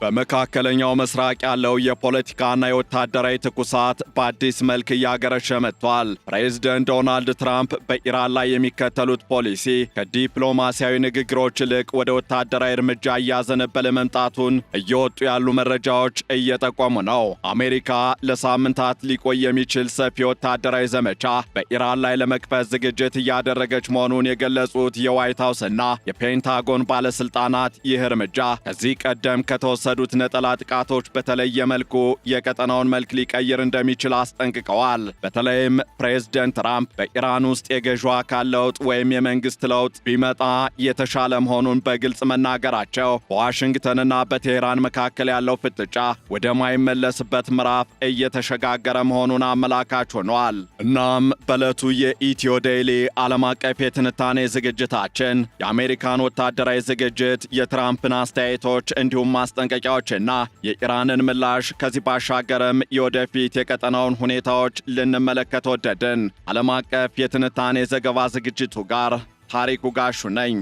በመካከለኛው ምስራቅ ያለው የፖለቲካና የወታደራዊ ትኩሳት በአዲስ መልክ እያገረሸ መጥቷል። ፕሬዝደንት ዶናልድ ትራምፕ በኢራን ላይ የሚከተሉት ፖሊሲ ከዲፕሎማሲያዊ ንግግሮች ይልቅ ወደ ወታደራዊ እርምጃ እያዘነበለ መምጣቱን እየወጡ ያሉ መረጃዎች እየጠቆሙ ነው። አሜሪካ ለሳምንታት ሊቆይ የሚችል ሰፊ ወታደራዊ ዘመቻ በኢራን ላይ ለመክፈት ዝግጅት እያደረገች መሆኑን የገለጹት የዋይት ሃውስና የፔንታጎን ባለስልጣናት ይህ እርምጃ ከዚህ ቀደም ከተወሰዱት ነጠላ ጥቃቶች በተለየ መልኩ የቀጠናውን መልክ ሊቀይር እንደሚችል አስጠንቅቀዋል። በተለይም ፕሬዝደንት ትራምፕ በኢራን ውስጥ የገዢው አካል ለውጥ ወይም የመንግስት ለውጥ ቢመጣ የተሻለ መሆኑን በግልጽ መናገራቸው በዋሽንግተንና በቴህራን መካከል ያለው ፍጥጫ ወደማይመለስበት ምዕራፍ እየተሸጋገረ መሆኑን አመላካች ሆኗል። እናም በዕለቱ የኢትዮ ዴይሊ ዓለም አቀፍ የትንታኔ ዝግጅታችን የአሜሪካን ወታደራዊ ዝግጅት፣ የትራምፕን አስተያየቶች እንዲሁም ማስጠንቀቂያዎችና የኢራንን ምላሽ ከዚህ ባሻገርም የወደፊት የቀጠናውን ሁኔታዎች ልንመለከት ወደድን። ዓለም አቀፍ የትንታኔ ዘገባ ዝግጅቱ ጋር ታሪኩ ጋሹ ነኝ።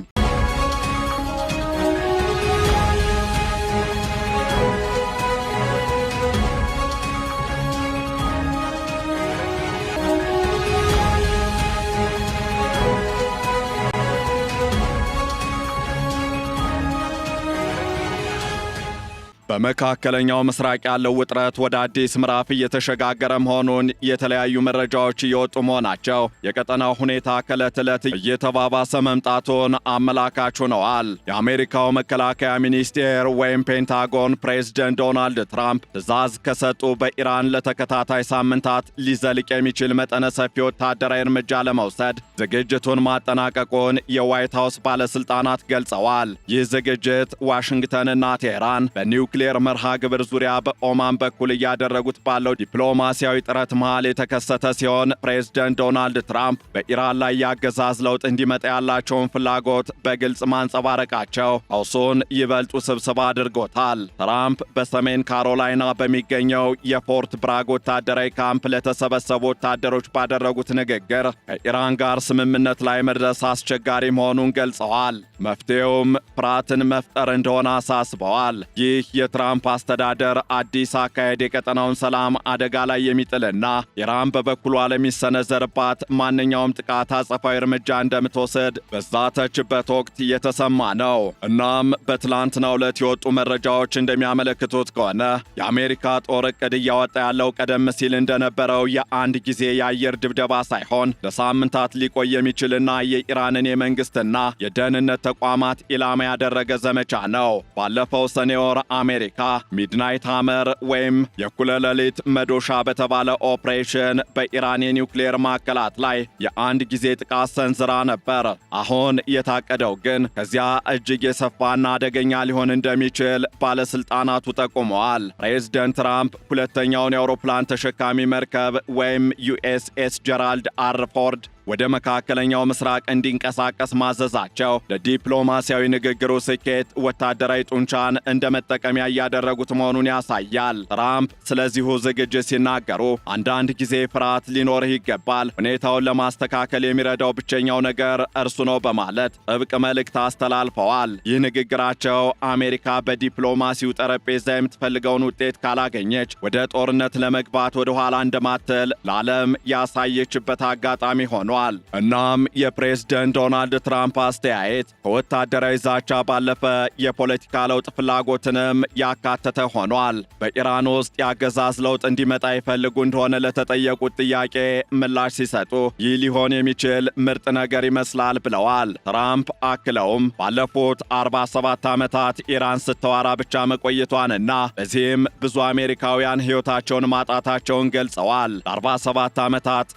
በመካከለኛው ምስራቅ ያለው ውጥረት ወደ አዲስ ምዕራፍ እየተሸጋገረ መሆኑን የተለያዩ መረጃዎች እየወጡ መሆናቸው የቀጠናው ሁኔታ ከዕለት ዕለት እየተባባሰ መምጣቱን አመላካች ሆነዋል። የአሜሪካው መከላከያ ሚኒስቴር ወይም ፔንታጎን ፕሬዝደንት ዶናልድ ትራምፕ ትዕዛዝ ከሰጡ በኢራን ለተከታታይ ሳምንታት ሊዘልቅ የሚችል መጠነ ሰፊ ወታደራዊ እርምጃ ለመውሰድ ዝግጅቱን ማጠናቀቁን የዋይት ሃውስ ባለስልጣናት ገልጸዋል። ይህ ዝግጅት ዋሽንግተንና ቴህራን በኒውክሌር መርሃ ግብር ዙሪያ በኦማን በኩል እያደረጉት ባለው ዲፕሎማሲያዊ ጥረት መሃል የተከሰተ ሲሆን ፕሬዝደንት ዶናልድ ትራምፕ በኢራን ላይ የአገዛዝ ለውጥ እንዲመጣ ያላቸውን ፍላጎት በግልጽ ማንጸባረቃቸው ቀውሱን ይበልጡ ስብስብ አድርጎታል። ትራምፕ በሰሜን ካሮላይና በሚገኘው የፎርት ብራግ ወታደራዊ ካምፕ ለተሰበሰቡ ወታደሮች ባደረጉት ንግግር ከኢራን ጋር ስምምነት ላይ መድረስ አስቸጋሪ መሆኑን ገልጸዋል። መፍትሄውም ፍርሃትን መፍጠር እንደሆነ አሳስበዋል። ይህ የትራምፕ አስተዳደር አዲስ አካሄድ የቀጠናውን ሰላም አደጋ ላይ የሚጥልና ኢራን በበኩሏ ለሚሰነዘርባት ማንኛውም ጥቃት አጸፋዊ እርምጃ እንደምትወስድ በዛተችበት ወቅት የተሰማ ነው። እናም በትላንትናው ዕለት የወጡ መረጃዎች እንደሚያመለክቱት ከሆነ የአሜሪካ ጦር ዕቅድ እያወጣ ያለው ቀደም ሲል እንደነበረው የአንድ ጊዜ የአየር ድብደባ ሳይሆን ለሳምንታት ሊቆይ የሚችልና የኢራንን የመንግስትና የደህንነት ተቋማት ኢላማ ያደረገ ዘመቻ ነው። ባለፈው ሰኔ ወር አሜሪካ ሚድናይት ሃመር ወይም የእኩለ ሌሊት መዶሻ በተባለ ኦፕሬሽን በኢራን የኒውክሌር ማዕከላት ላይ የአንድ ጊዜ ጥቃት ሰንዝራ ነበር። አሁን የታቀደው ግን ከዚያ እጅግ የሰፋና አደገኛ ሊሆን እንደሚችል ባለስልጣናቱ ጠቁመዋል። ፕሬዝደንት ትራምፕ ሁለተኛውን የአውሮፕላን ተሸካሚ መርከብ ወይም ዩኤስኤስ ጀራልድ አር ፎርድ ወደ መካከለኛው ምስራቅ እንዲንቀሳቀስ ማዘዛቸው ለዲፕሎማሲያዊ ንግግሩ ስኬት ወታደራዊ ጡንቻን እንደ መጠቀሚያ እያደረጉት መሆኑን ያሳያል። ትራምፕ ስለዚሁ ዝግጅት ሲናገሩ አንዳንድ ጊዜ ፍርሃት ሊኖርህ ይገባል፣ ሁኔታውን ለማስተካከል የሚረዳው ብቸኛው ነገር እርሱ ነው በማለት ጥብቅ መልእክት አስተላልፈዋል። ይህ ንግግራቸው አሜሪካ በዲፕሎማሲው ጠረጴዛ የምትፈልገውን ውጤት ካላገኘች ወደ ጦርነት ለመግባት ወደ ኋላ እንደማትል ለዓለም ያሳየችበት አጋጣሚ ሆኗል። እናም የፕሬዝደንት ዶናልድ ትራምፕ አስተያየት ከወታደራዊ ዛቻ ባለፈ የፖለቲካ ለውጥ ፍላጎትንም ያካተተ ሆኗል። በኢራን ውስጥ የአገዛዝ ለውጥ እንዲመጣ ይፈልጉ እንደሆነ ለተጠየቁት ጥያቄ ምላሽ ሲሰጡ ይህ ሊሆን የሚችል ምርጥ ነገር ይመስላል ብለዋል። ትራምፕ አክለውም ባለፉት 47 ዓመታት ኢራን ስተዋራ ብቻ መቆየቷንና በዚህም ብዙ አሜሪካውያን ሕይወታቸውን ማጣታቸውን ገልጸዋል። ለ47 ዓመታት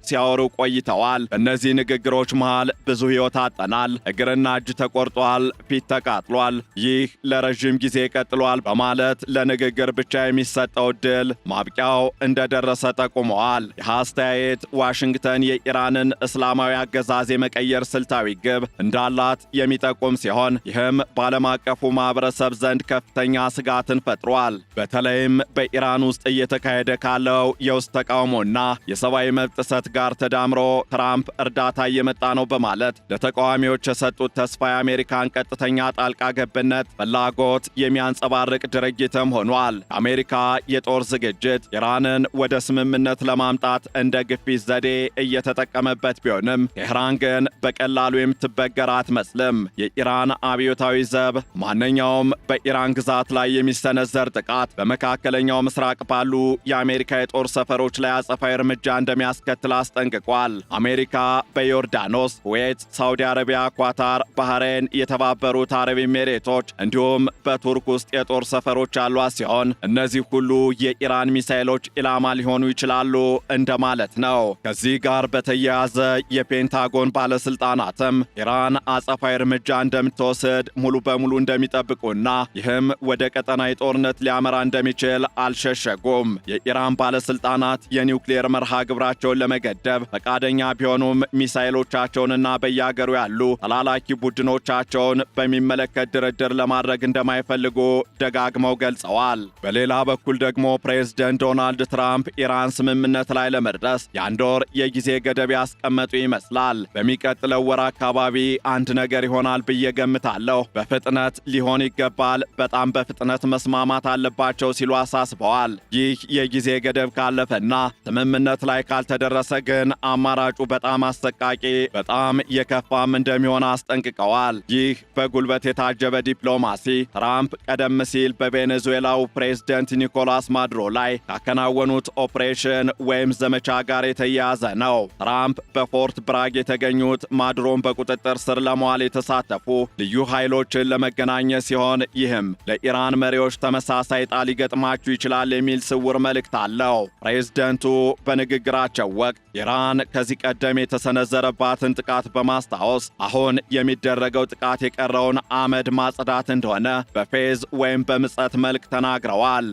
ሲያወሩ ቆይተዋል። በእነዚህ ንግግሮች መሃል ብዙ ሕይወት አጠናል፣ እግርና እጅ ተቆርጧል፣ ፊት ተቃጥሏል፣ ይህ ለረዥም ጊዜ ቀጥሏል በማለት ለንግግር ብቻ የሚሰጠው ድል ማብቂያው እንደደረሰ ጠቁመዋል። ይህ አስተያየት ዋሽንግተን የኢራንን እስላማዊ አገዛዝ የመቀየር ስልታዊ ግብ እንዳላት የሚጠቁም ሲሆን ይህም በዓለም አቀፉ ማኅበረሰብ ዘንድ ከፍተኛ ስጋትን ፈጥሯል። በተለይም በኢራን ውስጥ እየተካሄደ ካለው የውስጥ ተቃውሞና የሰብአዊ መብት ጥሰት ጋር ተዳምሮ ትራምፕ እርዳታ እየመጣ ነው በማለት ለተቃዋሚዎች የሰጡት ተስፋ የአሜሪካን ቀጥተኛ ጣልቃ ገብነት ፍላጎት የሚያንጸባርቅ ድርጊትም ሆኗል። የአሜሪካ የጦር ዝግጅት ኢራንን ወደ ስምምነት ለማምጣት እንደ ግፊት ዘዴ እየተጠቀመበት ቢሆንም ቴህራን ግን በቀላሉ የምትበገር አትመስልም። የኢራን አብዮታዊ ዘብ ማንኛውም በኢራን ግዛት ላይ የሚሰነዘር ጥቃት በመካከለኛው ምስራቅ ባሉ የአሜሪካ የጦር ሰፈሮች ላይ አጸፋዊ እርምጃ እንደሚያስከትል አስጠንቅቋል። አሜሪካ በዮርዳኖስ፣ ኩዌት፣ ሳውዲ አረቢያ፣ ኳታር፣ ባህሬን፣ የተባበሩት አረብ ኤሚሬቶች እንዲሁም በቱርክ ውስጥ የጦር ሰፈሮች ያሏት ሲሆን እነዚህ ሁሉ የኢራን ሚሳኤሎች ኢላማ ሊሆኑ ይችላሉ እንደማለት ነው። ከዚህ ጋር በተያያዘ የፔንታጎን ባለስልጣናትም ኢራን አጸፋዊ እርምጃ እንደምትወስድ ሙሉ በሙሉ እንደሚጠብቁና ይህም ወደ ቀጠናዊ ጦርነት ሊያመራ እንደሚችል አልሸሸጉም። የኢራን ባለስልጣናት የኒውክሌር መርሃ ግብራቸውን ለመገደብ ፈቃደኛ ቢሆኑም ሚሳኤሎቻቸውንና በየአገሩ ያሉ ተላላኪ ቡድኖቻቸውን በሚመለከት ድርድር ለማድረግ እንደማይፈልጉ ደጋግመው ገልጸዋል። በሌላ በኩል ደግሞ ፕሬዝደንት ዶናልድ ትራምፕ ኢራን ስምምነት ላይ ለመድረስ የአንድ ወር የጊዜ ገደብ ያስቀመጡ ይመስላል። በሚቀጥለው ወር አካባቢ አንድ ነገር ይሆናል ብዬ ገምታለሁ። በፍጥነት ሊሆን ይገባል፣ በጣም በፍጥነት መስማማት አለባቸው ሲሉ አሳስበዋል። ይህ የጊዜ ገደብ ካለፈና ስምምነት ላይ ካልተደረሰ ግን አማራጩ በጣም አሰቃቂ፣ በጣም የከፋም እንደሚሆን አስጠንቅቀዋል። ይህ በጉልበት የታጀበ ዲፕሎማሲ ትራምፕ ቀደም ሲል በቬኔዙዌላው ፕሬዝደንት ኒኮላስ ማዱሮ ላይ ካከናወኑት ኦፕሬሽን ወይም ዘመቻ ጋር የተያያዘ ነው። ትራምፕ በፎርት ብራግ የተገኙት ማዱሮን በቁጥጥር ስር ለመዋል የተሳተፉ ልዩ ኃይሎችን ለመገናኘት ሲሆን ይህም ለኢራን መሪዎች ተመሳሳይ ዕጣ ሊገጥማችሁ ይችላል የሚል ስውር መልእክት አለው። ፕሬዝደንቱ በንግግራቸው ወቅት ኢራን ከዚህ ቀደም የተሰነዘረባትን ጥቃት በማስታወስ አሁን የሚደረገው ጥቃት የቀረውን አመድ ማጽዳት እንደሆነ በፌዝ ወይም በምጸት መልክ ተናግረዋል።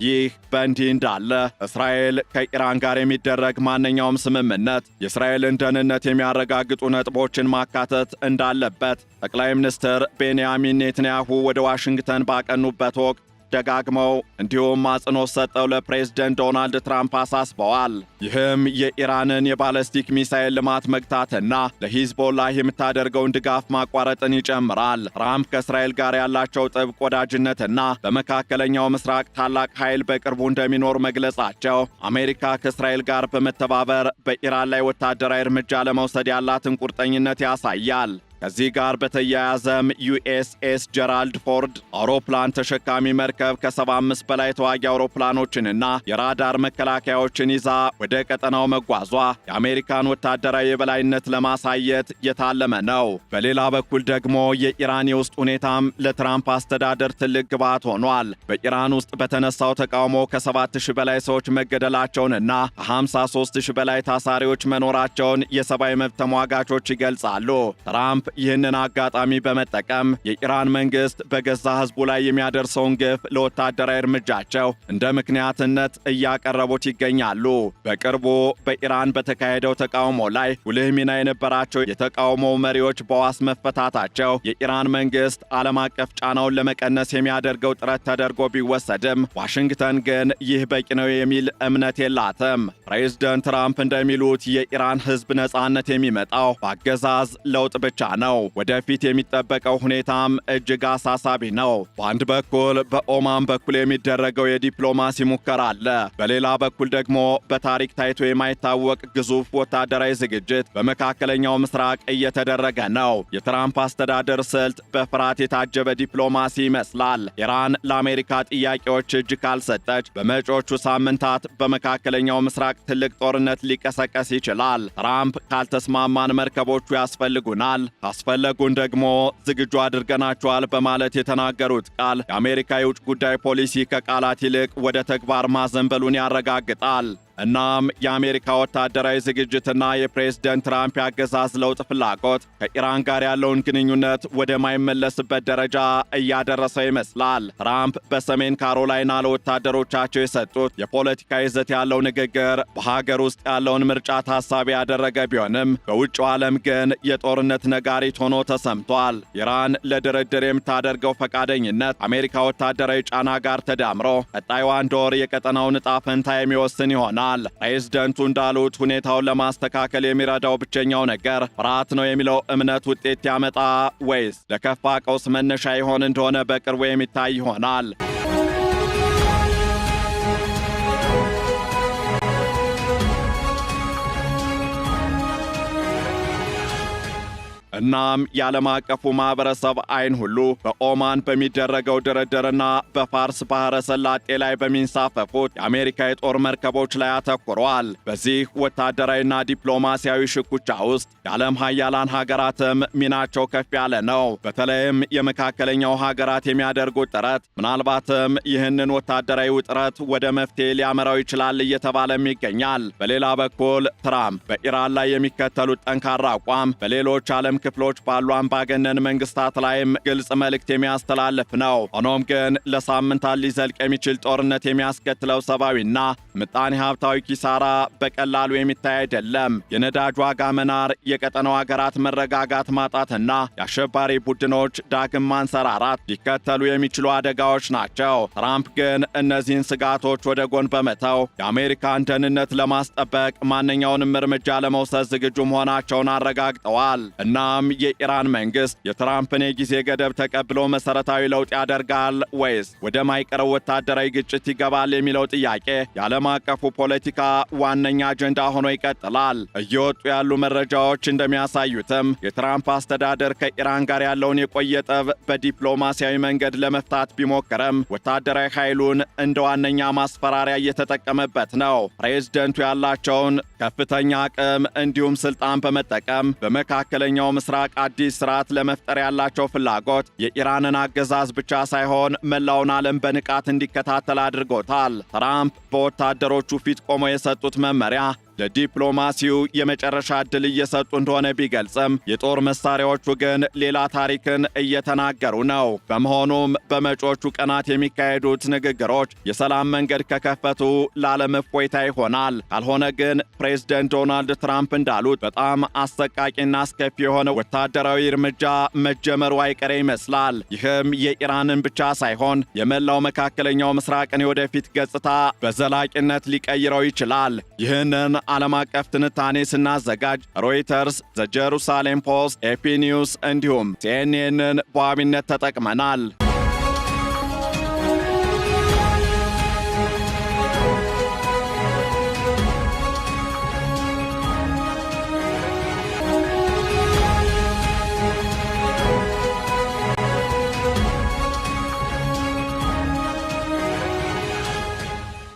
ይህ በእንዲህ እንዳለ እስራኤል ከኢራን ጋር የሚደረግ ማንኛውም ስምምነት የእስራኤልን ደህንነት የሚያረጋግጡ ነጥቦችን ማካተት እንዳለበት ጠቅላይ ሚኒስትር ቤንያሚን ኔትንያሁ ወደ ዋሽንግተን ባቀኑበት ወቅት ደጋግመው እንዲሁም አጽንኦት ሰጠው ለፕሬዝደንት ዶናልድ ትራምፕ አሳስበዋል። ይህም የኢራንን የባለስቲክ ሚሳኤል ልማት መግታትና ለሂዝቦላህ የምታደርገውን ድጋፍ ማቋረጥን ይጨምራል። ትራምፕ ከእስራኤል ጋር ያላቸው ጥብቅ ወዳጅነትና በመካከለኛው ምስራቅ ታላቅ ኃይል በቅርቡ እንደሚኖር መግለጻቸው አሜሪካ ከእስራኤል ጋር በመተባበር በኢራን ላይ ወታደራዊ እርምጃ ለመውሰድ ያላትን ቁርጠኝነት ያሳያል። ከዚህ ጋር በተያያዘም ዩኤስኤስ ጀራልድ ፎርድ አውሮፕላን ተሸካሚ መርከብ ከ75 በላይ ተዋጊ አውሮፕላኖችንና የራዳር መከላከያዎችን ይዛ ወደ ቀጠናው መጓዟ የአሜሪካን ወታደራዊ የበላይነት ለማሳየት የታለመ ነው። በሌላ በኩል ደግሞ የኢራን የውስጥ ሁኔታም ለትራምፕ አስተዳደር ትልቅ ግብዓት ሆኗል። በኢራን ውስጥ በተነሳው ተቃውሞ ከ7000 በላይ ሰዎች መገደላቸውንና ከ53000 በላይ ታሳሪዎች መኖራቸውን የሰብአዊ መብት ተሟጋቾች ይገልጻሉ። ትራምፕ ይህንን አጋጣሚ በመጠቀም የኢራን መንግስት በገዛ ህዝቡ ላይ የሚያደርሰውን ግፍ ለወታደራዊ እርምጃቸው እንደ ምክንያትነት እያቀረቡት ይገኛሉ። በቅርቡ በኢራን በተካሄደው ተቃውሞ ላይ ጉልህ ሚና የነበራቸው የተቃውሞው መሪዎች በዋስ መፈታታቸው የኢራን መንግስት ዓለም አቀፍ ጫናውን ለመቀነስ የሚያደርገው ጥረት ተደርጎ ቢወሰድም ዋሽንግተን ግን ይህ በቂ ነው የሚል እምነት የላትም። ፕሬዝደንት ትራምፕ እንደሚሉት የኢራን ህዝብ ነጻነት የሚመጣው በአገዛዝ ለውጥ ብቻ ነው። ወደፊት የሚጠበቀው ሁኔታም እጅግ አሳሳቢ ነው። በአንድ በኩል በኦማን በኩል የሚደረገው የዲፕሎማሲ ሙከራ አለ። በሌላ በኩል ደግሞ በታሪክ ታይቶ የማይታወቅ ግዙፍ ወታደራዊ ዝግጅት በመካከለኛው ምስራቅ እየተደረገ ነው። የትራምፕ አስተዳደር ስልት በፍርሃት የታጀበ ዲፕሎማሲ ይመስላል። ኢራን ለአሜሪካ ጥያቄዎች እጅ ካልሰጠች በመጪዎቹ ሳምንታት በመካከለኛው ምስራቅ ትልቅ ጦርነት ሊቀሰቀስ ይችላል። ትራምፕ ካልተስማማን መርከቦቹ ያስፈልጉናል፣ ካስፈለጉን ደግሞ ዝግጁ አድርገናቸዋል በማለት የተናገሩት ቃል የአሜሪካ የውጭ ጉዳይ ፖሊሲ ከቃላት ይልቅ ወደ ተግባር ማዘንበሉን ያረጋግጣል። እናም የአሜሪካ ወታደራዊ ዝግጅትና የፕሬዝደንት ትራምፕ ያገዛዝ ለውጥ ፍላጎት ከኢራን ጋር ያለውን ግንኙነት ወደማይመለስበት ደረጃ እያደረሰው ይመስላል። ትራምፕ በሰሜን ካሮላይና ለወታደሮቻቸው የሰጡት የፖለቲካ ይዘት ያለው ንግግር በሀገር ውስጥ ያለውን ምርጫ ታሳቢ ያደረገ ቢሆንም በውጭው ዓለም ግን የጦርነት ነጋሪት ሆኖ ተሰምቷል። ኢራን ለድርድር የምታደርገው ፈቃደኝነት አሜሪካ ወታደራዊ ጫና ጋር ተዳምሮ ቀጣዩ አንድ ወር የቀጠናውን ዕጣ ፈንታ የሚወስን ይሆናል። ፕሬዝደንቱ እንዳሉት ሁኔታውን ለማስተካከል የሚረዳው ብቸኛው ነገር ፍርሃት ነው የሚለው እምነት ውጤት ያመጣ ወይስ ለከፋ ቀውስ መነሻ ይሆን እንደሆነ በቅርቡ የሚታይ ይሆናል። እናም የዓለም አቀፉ ማህበረሰብ አይን ሁሉ በኦማን በሚደረገው ድርድርና በፋርስ ባህረ ሰላጤ ላይ በሚንሳፈፉት የአሜሪካ የጦር መርከቦች ላይ አተኩረዋል። በዚህ ወታደራዊና ዲፕሎማሲያዊ ሽኩቻ ውስጥ የዓለም ሀያላን ሀገራትም ሚናቸው ከፍ ያለ ነው። በተለይም የመካከለኛው ሀገራት የሚያደርጉት ጥረት ምናልባትም ይህንን ወታደራዊ ውጥረት ወደ መፍትሄ ሊያመራው ይችላል እየተባለም ይገኛል። በሌላ በኩል ትራምፕ በኢራን ላይ የሚከተሉት ጠንካራ አቋም በሌሎች ዓለም ክፍሎች ባሉ አምባገነን መንግስታት ላይም ግልጽ መልእክት የሚያስተላልፍ ነው። ሆኖም ግን ለሳምንታት ሊዘልቅ የሚችል ጦርነት የሚያስከትለው ሰብአዊና ምጣኔ ሀብታዊ ኪሳራ በቀላሉ የሚታይ አይደለም። የነዳጅ ዋጋ መናር፣ የቀጠናው ሀገራት መረጋጋት ማጣትና የአሸባሪ ቡድኖች ዳግም ማንሰራራት ሊከተሉ የሚችሉ አደጋዎች ናቸው። ትራምፕ ግን እነዚህን ስጋቶች ወደ ጎን በመተው የአሜሪካን ደህንነት ለማስጠበቅ ማንኛውንም እርምጃ ለመውሰድ ዝግጁ መሆናቸውን አረጋግጠዋል። እናም የኢራን መንግስት የትራምፕን የጊዜ ገደብ ተቀብሎ መሰረታዊ ለውጥ ያደርጋል ወይስ ወደማይቀረው ወታደራዊ ግጭት ይገባል የሚለው ጥያቄ የዓለም አቀፉ ፖለቲካ ዋነኛ አጀንዳ ሆኖ ይቀጥላል። እየወጡ ያሉ መረጃዎች እንደሚያሳዩትም የትራምፕ አስተዳደር ከኢራን ጋር ያለውን የቆየ ጠብ በዲፕሎማሲያዊ መንገድ ለመፍታት ቢሞክርም ወታደራዊ ኃይሉን እንደ ዋነኛ ማስፈራሪያ እየተጠቀመበት ነው። ፕሬዝደንቱ ያላቸውን ከፍተኛ አቅም እንዲሁም ስልጣን በመጠቀም በመካከለኛው ምስራቅ አዲስ ስርዓት ለመፍጠር ያላቸው ፍላጎት የኢራንን አገዛዝ ብቻ ሳይሆን መላውን ዓለም በንቃት እንዲከታተል አድርጎታል። ትራምፕ በወታደሮቹ ፊት ቆመው የሰጡት መመሪያ ለዲፕሎማሲው የመጨረሻ ዕድል እየሰጡ እንደሆነ ቢገልጽም የጦር መሳሪያዎቹ ግን ሌላ ታሪክን እየተናገሩ ነው። በመሆኑም በመጪዎቹ ቀናት የሚካሄዱት ንግግሮች የሰላም መንገድ ከከፈቱ ለዓለም እፎይታ ይሆናል። ካልሆነ ግን ፕሬዝደንት ዶናልድ ትራምፕ እንዳሉት በጣም አሰቃቂና አስከፊ የሆነ ወታደራዊ እርምጃ መጀመሩ አይቀሬ ይመስላል። ይህም የኢራንን ብቻ ሳይሆን የመላው መካከለኛው ምስራቅን የወደፊት ገጽታ በዘላቂነት ሊቀይረው ይችላል። ይህንን ዓለም አቀፍ ትንታኔ ስናዘጋጅ ሮይተርስ፣ ዘ ጀሩሳሌም ፖስት፣ ኤፒ ኒውስ እንዲሁም ሲኤንኤንን በዋቢነት ተጠቅመናል።